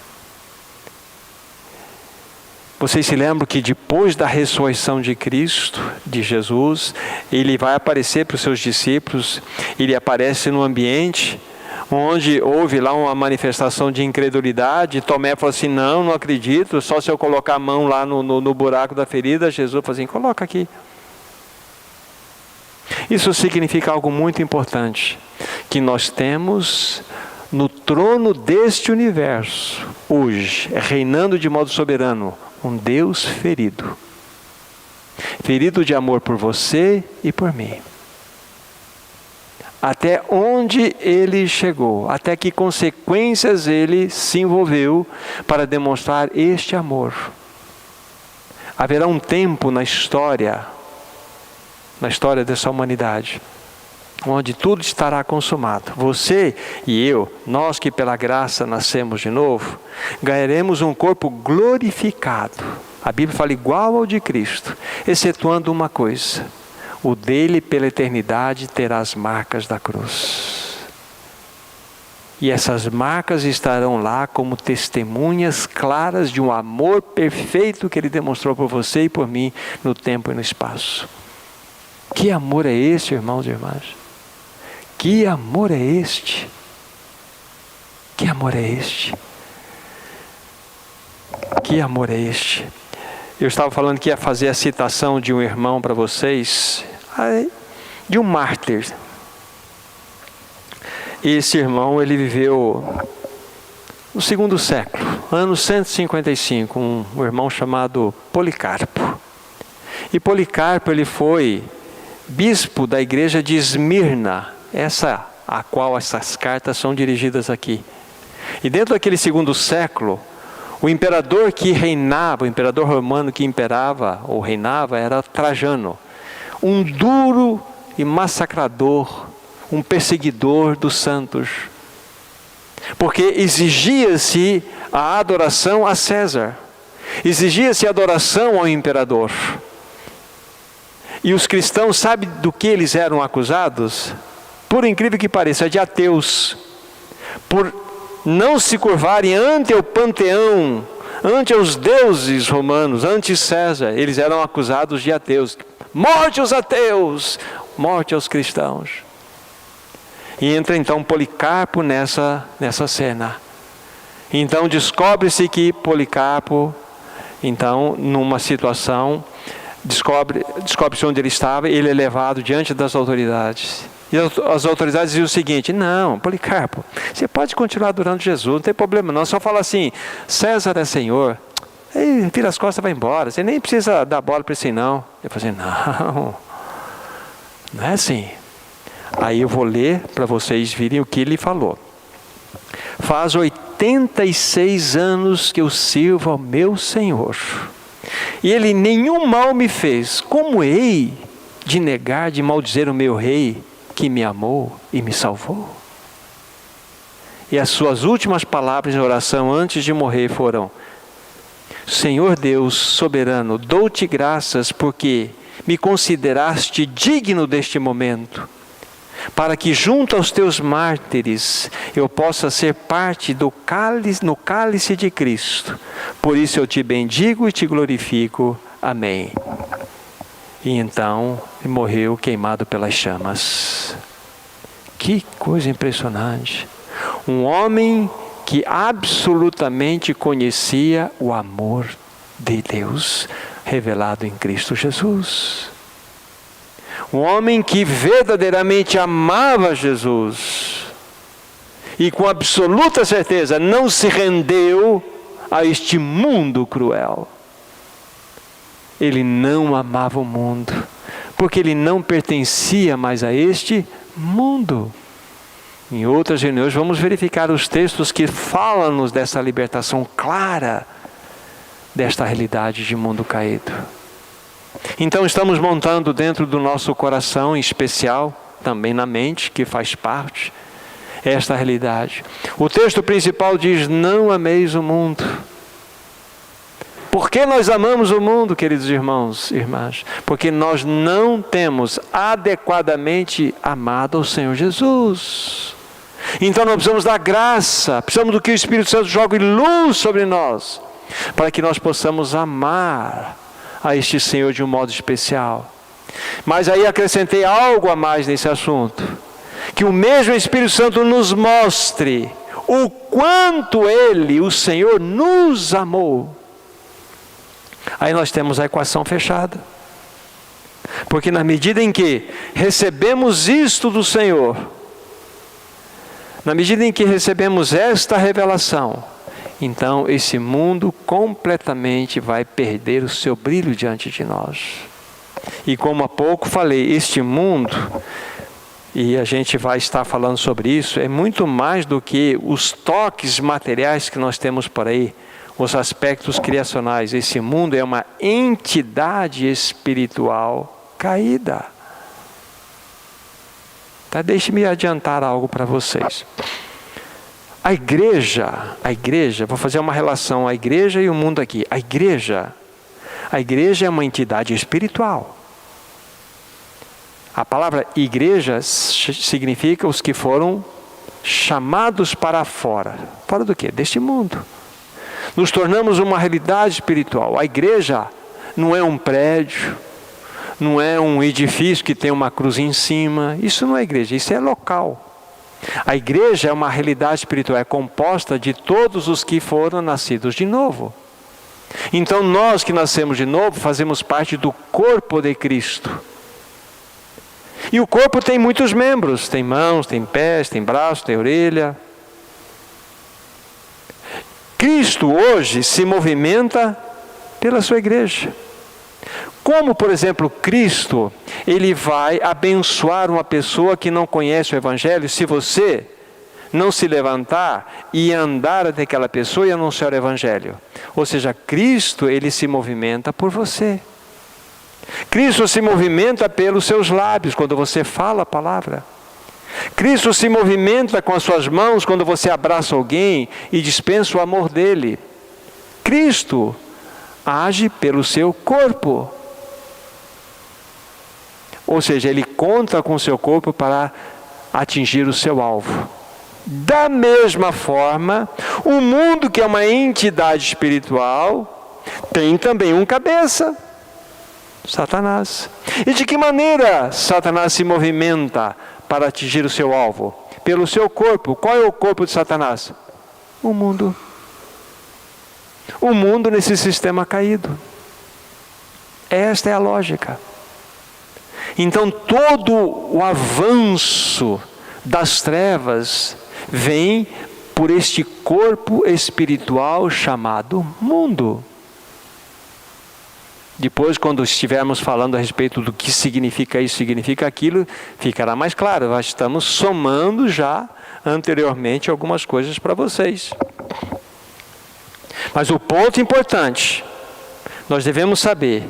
Vocês se lembram que depois da ressurreição de Cristo, de Jesus, Ele vai aparecer para os seus discípulos. Ele aparece num ambiente onde houve lá uma manifestação de incredulidade. Tomé falou assim: não acredito, só se eu colocar a mão lá no buraco da ferida. Jesus falou assim: coloca aqui. Isso significa algo muito importante, que nós temos no trono deste universo, hoje, reinando de modo soberano, um Deus ferido. Ferido de amor por você e por mim. Até onde Ele chegou, até que consequências Ele se envolveu para demonstrar este amor. Haverá um tempo na história na história dessa humanidade, onde tudo estará consumado. Você e eu, nós que pela graça nascemos de novo, ganharemos um corpo glorificado. A Bíblia fala igual ao de Cristo, excetuando uma coisa: o dele pela eternidade terá as marcas da cruz. E essas marcas estarão lá como testemunhas claras de um amor perfeito que Ele demonstrou por você e por mim no tempo e no espaço. Que amor é este, irmãos e irmãs? Que amor é este? Que amor é este? Que amor é este? Eu estava falando que ia fazer a citação de um irmão para vocês, de um mártir. Esse irmão, ele viveu no segundo século, ano 155, um irmão chamado Policarpo. E Policarpo, ele foi bispo da igreja de Esmirna, essa a qual essas cartas são dirigidas aqui. E dentro daquele segundo século, o imperador que reinava, o imperador romano que imperava ou reinava era Trajano, um duro e massacrador, um perseguidor dos santos, porque exigia-se a adoração a César, exigia-se a adoração ao imperador. E os cristãos, sabe do que eles eram acusados? Por incrível que pareça, de ateus, por não se curvarem ante o panteão, ante os deuses romanos, ante César. Eles eram acusados de ateus. Morte aos ateus, morte aos cristãos. E entra então Policarpo nessa cena. Então descobre-se então numa situação, descobre-se onde ele estava, ele é levado diante das autoridades. E as autoridades diziam o seguinte: não, Policarpo, você pode continuar adorando Jesus, não tem problema não, só fala assim, César é Senhor, aí vira as costas e vai embora, você nem precisa dar bola para esse não. Eu falei, não é assim. Aí eu vou ler para vocês virem o que ele falou. Faz 86 anos que eu sirvo ao meu Senhor, e Ele nenhum mal me fez. Como hei de negar, de maldizer o meu rei, que me amou e me salvou? E as suas últimas palavras em oração antes de morrer foram: Senhor Deus soberano, dou-te graças porque me consideraste digno deste momento, para que junto aos teus mártires eu possa ser parte no cálice de Cristo. Por isso eu te bendigo e te glorifico. Amém. E então morreu queimado pelas chamas. Que coisa impressionante. Um homem que absolutamente conhecia o amor de Deus revelado em Cristo Jesus. Um homem que verdadeiramente amava Jesus e com absoluta certeza não se rendeu a este mundo cruel. Ele não amava o mundo, porque ele não pertencia mais a este mundo. Em outras reuniões vamos verificar os textos que falam-nos dessa libertação clara desta realidade de mundo caído. Então estamos montando dentro do nosso coração, em especial, também na mente, que faz parte, esta realidade. O texto principal diz: não ameis o mundo. Por que nós amamos o mundo, queridos irmãos e irmãs? Porque nós não temos adequadamente amado ao Senhor Jesus. Então nós precisamos da graça, precisamos do que o Espírito Santo jogue luz sobre nós, para que nós possamos amar a este Senhor de um modo especial. Mas aí acrescentei algo a mais nesse assunto, que o mesmo Espírito Santo nos mostre o quanto Ele, o Senhor, nos amou. Aí nós temos a equação fechada. Porque na medida em que recebemos isto do Senhor, na medida em que recebemos esta revelação, então esse mundo completamente vai perder o seu brilho diante de nós. E como há pouco falei, este mundo, e a gente vai estar falando sobre isso, é muito mais do que os toques materiais que nós temos por aí, os aspectos criacionais. Esse mundo é uma entidade espiritual caída. Tá? Deixe-me adiantar algo para vocês. A igreja, vou fazer uma relação, a igreja e o mundo aqui. A igreja é uma entidade espiritual. A palavra igreja significa os que foram chamados para fora. Fora do quê? Deste mundo. Nos tornamos uma realidade espiritual. A igreja não é um prédio, não é um edifício que tem uma cruz em cima. Isso não é igreja, isso é local. A igreja é uma realidade espiritual, é composta de todos os que foram nascidos de novo. Então nós que nascemos de novo fazemos parte do corpo de Cristo. E o corpo tem muitos membros, tem mãos, tem pés, tem braços, tem orelha. Cristo hoje se movimenta pela sua igreja. Como, por exemplo, Cristo, ele vai abençoar uma pessoa que não conhece o Evangelho, se você não se levantar e andar até aquela pessoa e anunciar o Evangelho. Ou seja, Cristo, ele se movimenta por você. Cristo se movimenta pelos seus lábios, quando você fala a palavra. Cristo se movimenta com as suas mãos, quando você abraça alguém e dispensa o amor dele. Cristo age pelo seu corpo. Ou seja, ele conta com o seu corpo para atingir o seu alvo. Da mesma forma, o mundo, que é uma entidade espiritual, tem também um cabeça, Satanás. E de que maneira Satanás se movimenta para atingir o seu alvo? Pelo seu corpo. Qual é o corpo de Satanás? O mundo. O mundo nesse sistema caído. Esta é a lógica. Então todo o avanço das trevas vem por este corpo espiritual chamado mundo. Depois, quando estivermos falando a respeito do que significa isso, significa aquilo, ficará mais claro. Nós estamos somando já anteriormente algumas coisas para vocês. Mas o ponto importante, nós devemos saber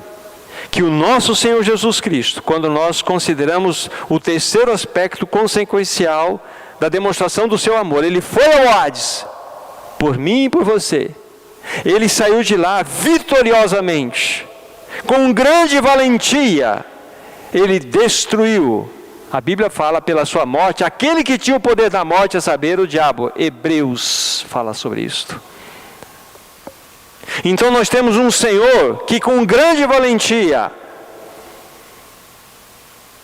que o nosso Senhor Jesus Cristo, quando nós consideramos o terceiro aspecto consequencial da demonstração do seu amor, ele foi ao Hades, por mim e por você. Ele saiu de lá vitoriosamente, com grande valentia. Ele destruiu, a Bíblia fala, pela sua morte, aquele que tinha o poder da morte, a saber, o diabo. Hebreus fala sobre isto. Então nós temos um Senhor que com grande valentia,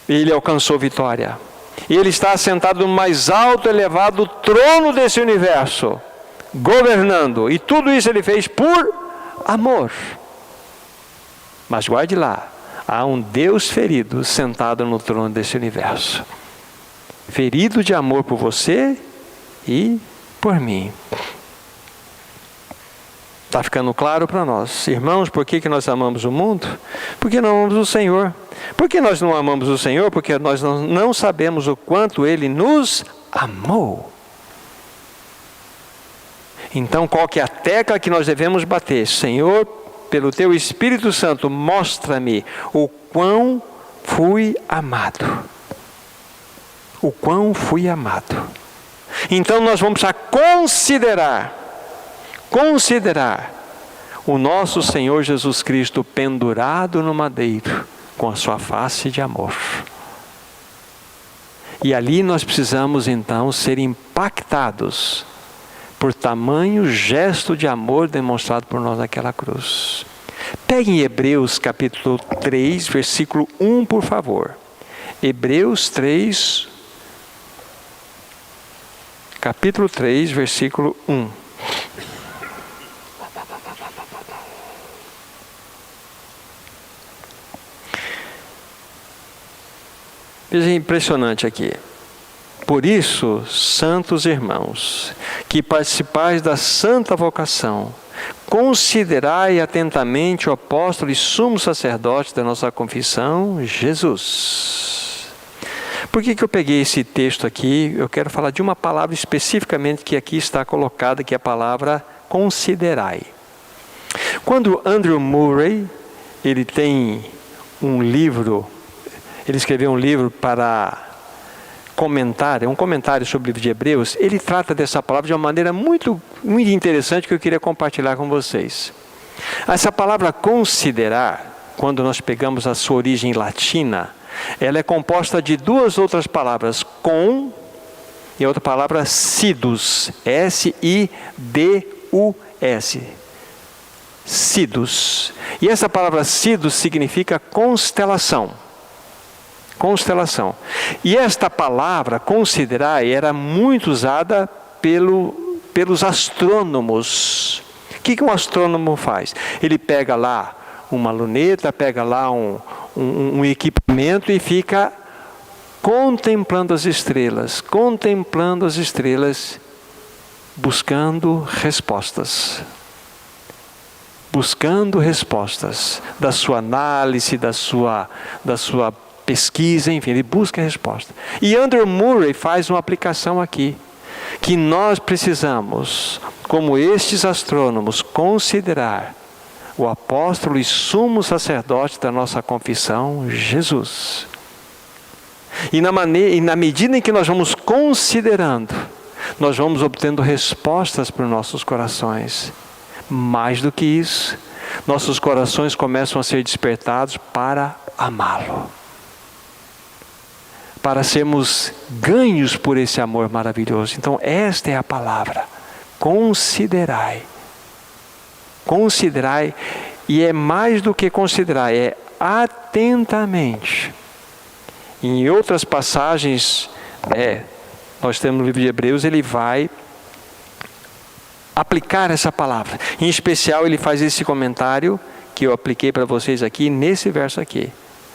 ele alcançou vitória. E ele está assentado no mais alto e elevado trono desse universo, governando. E tudo isso ele fez por amor. Mas guarde lá, há um Deus ferido sentado no trono desse universo. Ferido de amor por você e por mim. Está ficando claro para nós? Irmãos, por que nós amamos o mundo? Porque não amamos o Senhor. Por que nós não amamos o Senhor? Porque nós não sabemos o quanto Ele nos amou. Então, qual que é a tecla que nós devemos bater? Senhor, pelo Teu Espírito Santo, mostra-me o quão fui amado. O quão fui amado. Então, nós vamos precisar considerar o nosso Senhor Jesus Cristo pendurado no madeiro, com a sua face de amor. E ali nós precisamos então ser impactados por tamanho gesto de amor demonstrado por nós naquela cruz. Pegue em Hebreus capítulo 3, versículo 1, por favor. Hebreus 3, capítulo 3, versículo 1. Veja, é impressionante aqui. Por isso, santos irmãos, que participais da santa vocação, considerai atentamente o apóstolo e sumo sacerdote da nossa confissão, Jesus. Por que eu peguei esse texto aqui? Eu quero falar de uma palavra especificamente que aqui está colocada, que é a palavra considerai. Quando Andrew Murray, ele tem um livro, ele escreveu um livro para comentário, um comentário sobre o livro de Hebreus, ele trata dessa palavra de uma maneira muito, muito interessante que eu queria compartilhar com vocês. Essa palavra considerar, quando nós pegamos a sua origem latina, ela é composta de duas outras palavras, com e outra palavra sidus, S-I-D-U-S. Sidus. E essa palavra sidus significa constelação. Constelação. E esta palavra, considerar, era muito usada pelos astrônomos. O que um astrônomo faz? Ele pega lá uma luneta, pega lá um equipamento e fica contemplando as estrelas, buscando respostas. Buscando respostas da sua análise, da sua pesquisa, enfim, ele busca a resposta. E Andrew Murray faz uma aplicação aqui, que nós precisamos, como estes astrônomos, considerar o apóstolo e sumo sacerdote da nossa confissão, Jesus. E na medida em que nós vamos considerando, nós vamos obtendo respostas para os nossos corações. Mais do que isso, nossos corações começam a ser despertados para amá-lo. Para sermos ganhos por esse amor maravilhoso. Então, esta é a palavra. Considerai. Considerai, e é mais do que considerar, é atentamente. Em outras passagens, nós temos no livro de Hebreus, ele vai aplicar essa palavra. Em especial, ele faz esse comentário que eu apliquei para vocês aqui, nesse verso aqui.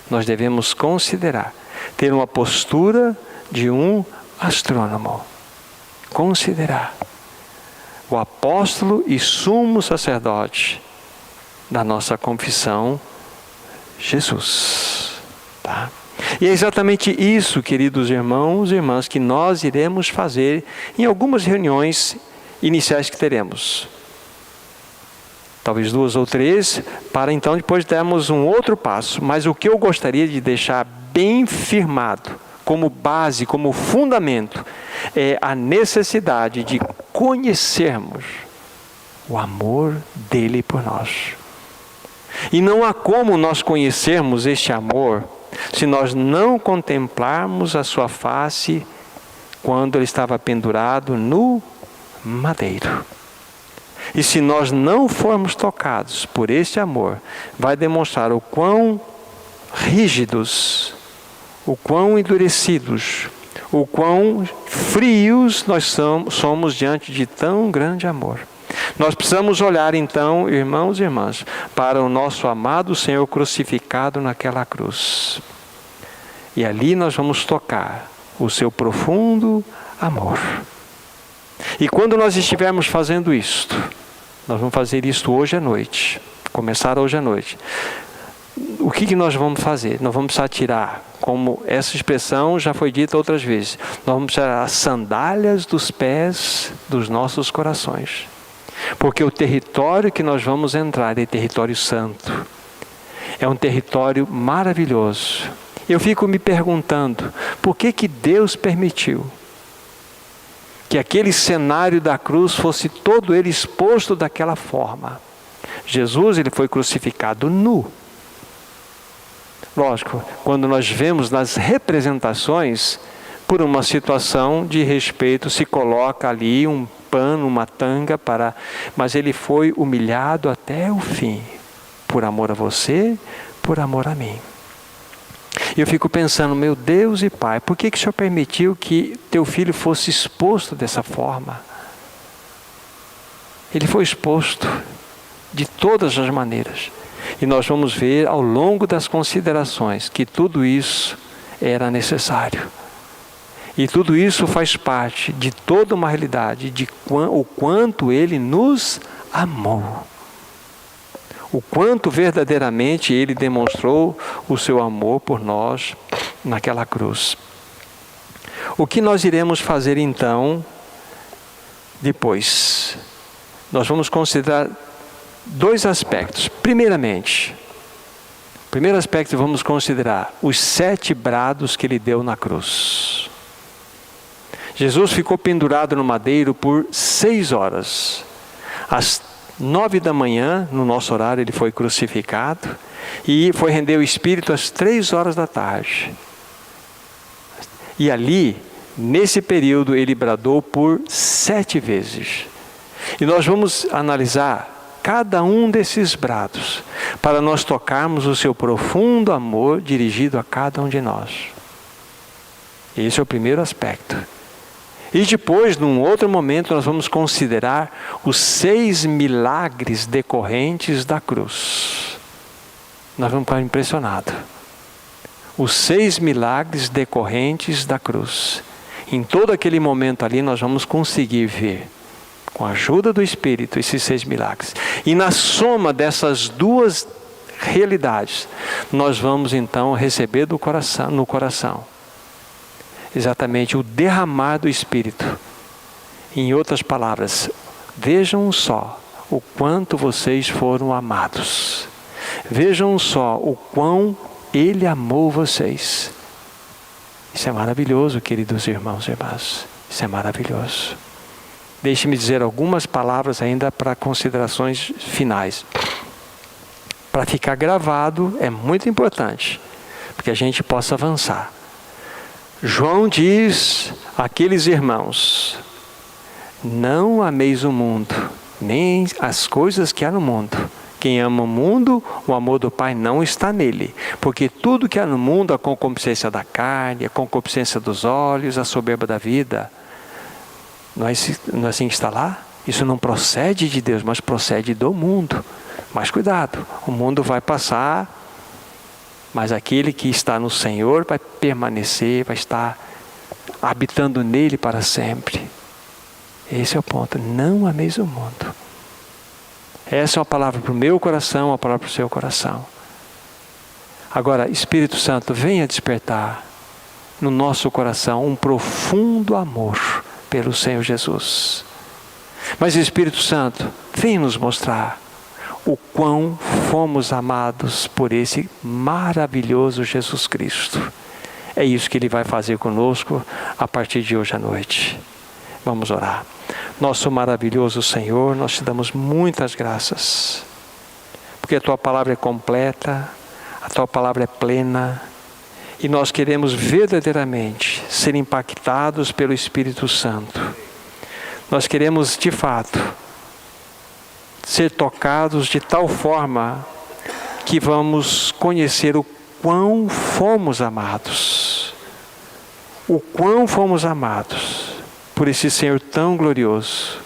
Nós devemos considerar. Ter uma postura de um astrônomo. Considerar. O apóstolo e sumo sacerdote da nossa confissão, Jesus. Tá? E é exatamente isso, queridos irmãos e irmãs, que nós iremos fazer em algumas reuniões iniciais que teremos. Talvez 2 ou 3, para então depois darmos um outro passo. Mas o que eu gostaria de deixar bem firmado, como base, como fundamento, é a necessidade de conhecermos o amor dele por nós. E não há como nós conhecermos este amor se nós não contemplarmos a sua face quando ele estava pendurado no madeiro. E se nós não formos tocados por este amor, vai demonstrar o quão rígidos, o quão endurecidos, o quão frios nós somos diante de tão grande amor. Nós precisamos olhar então, irmãos e irmãs, para o nosso amado Senhor crucificado naquela cruz. E ali nós vamos tocar o seu profundo amor. E quando nós estivermos fazendo isto, nós vamos fazer isto hoje à noite, começar hoje à noite. O que nós vamos fazer? Nós vamos precisar tirar, como essa expressão já foi dita outras vezes, nós vamos tirar as sandálias dos pés dos nossos corações. Porque o território que nós vamos entrar é território santo. É um território maravilhoso. Eu fico me perguntando, por que Deus permitiu que aquele cenário da cruz fosse todo ele exposto daquela forma? Jesus, ele foi crucificado nu. Lógico, quando nós vemos nas representações, por uma situação de respeito, se coloca ali um pano, uma tanga mas ele foi humilhado até o fim, por amor a você, por amor a mim. E eu fico pensando, meu Deus e Pai, por que o Senhor permitiu que teu filho fosse exposto dessa forma? Ele foi exposto de todas as maneiras. E nós vamos ver ao longo das considerações que tudo isso era necessário. E tudo isso faz parte de toda uma realidade, de o quanto Ele nos amou. O quanto verdadeiramente Ele demonstrou o seu amor por nós naquela cruz. O que nós iremos fazer então, depois? Nós vamos considerar 2 aspectos. Primeiramente, o primeiro aspecto vamos considerar os 7 brados que Ele deu na cruz. Jesus ficou pendurado no madeiro por 6 horas. Às 9 da manhã, no nosso horário, ele foi crucificado e foi render o Espírito às 3 horas da tarde. E ali, nesse período, ele bradou por 7 vezes. E nós vamos analisar cada um desses brados, para nós tocarmos o seu profundo amor dirigido a cada um de nós. Esse é o primeiro aspecto. E depois, num outro momento, nós vamos considerar os 6 milagres decorrentes da cruz. Nós vamos ficar impressionados. Os 6 milagres decorrentes da cruz. Em todo aquele momento ali, nós vamos conseguir ver, com a ajuda do Espírito, esses 6 milagres. E na soma dessas duas realidades, nós vamos então receber no coração exatamente o derramar do Espírito. Em outras palavras, vejam só o quanto vocês foram amados. Vejam só o quão Ele amou vocês. Isso é maravilhoso, queridos irmãos e irmãs. Isso é maravilhoso. Deixe-me dizer algumas palavras ainda para considerações finais. Para ficar gravado é muito importante, porque a gente possa avançar. João diz àqueles irmãos: não ameis o mundo, nem as coisas que há no mundo. Quem ama o mundo, o amor do Pai não está nele. Porque tudo que há no mundo, a concupiscência da carne, a concupiscência dos olhos, a soberba da vida, não é assim que está lá? Isso não procede de Deus, mas procede do mundo. Mas cuidado, o mundo vai passar, mas aquele que está no Senhor vai permanecer, vai estar habitando nele para sempre. Esse é o ponto. Não ameis o mundo. Essa é uma palavra para o meu coração, uma palavra para o seu coração. Agora, Espírito Santo, venha despertar no nosso coração um profundo amor pelo Senhor Jesus. Mas Espírito Santo, vem nos mostrar o quão fomos amados por esse maravilhoso Jesus Cristo. É isso que Ele vai fazer conosco a partir de hoje à noite. Vamos orar. Nosso maravilhoso Senhor, nós te damos muitas graças, porque a Tua palavra é completa, a Tua palavra é plena, e nós queremos verdadeiramente ser impactados pelo Espírito Santo. Nós queremos, de fato, ser tocados de tal forma que vamos conhecer o quão fomos amados. O quão fomos amados por esse Senhor tão glorioso.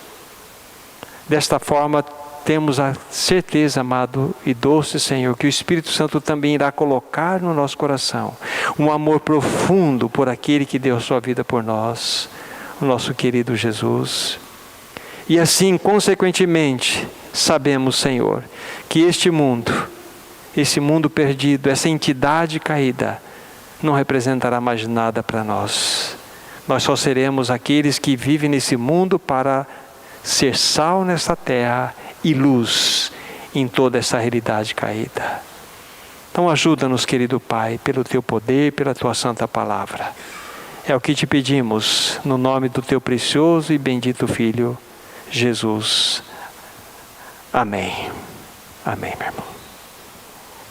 Desta forma, temos a certeza, amado e doce Senhor, que o Espírito Santo também irá colocar no nosso coração um amor profundo por aquele que deu sua vida por nós, o nosso querido Jesus. E assim, consequentemente, sabemos, Senhor, que este mundo, esse mundo perdido, essa entidade caída, não representará mais nada para nós. Nós só seremos aqueles que vivem nesse mundo para ser sal nessa terra e luz em toda essa realidade caída. Então ajuda-nos, querido Pai, pelo Teu poder, pela Tua santa palavra. É o que te pedimos, no nome do Teu precioso e bendito Filho, Jesus. Amém. Amém, meu irmão.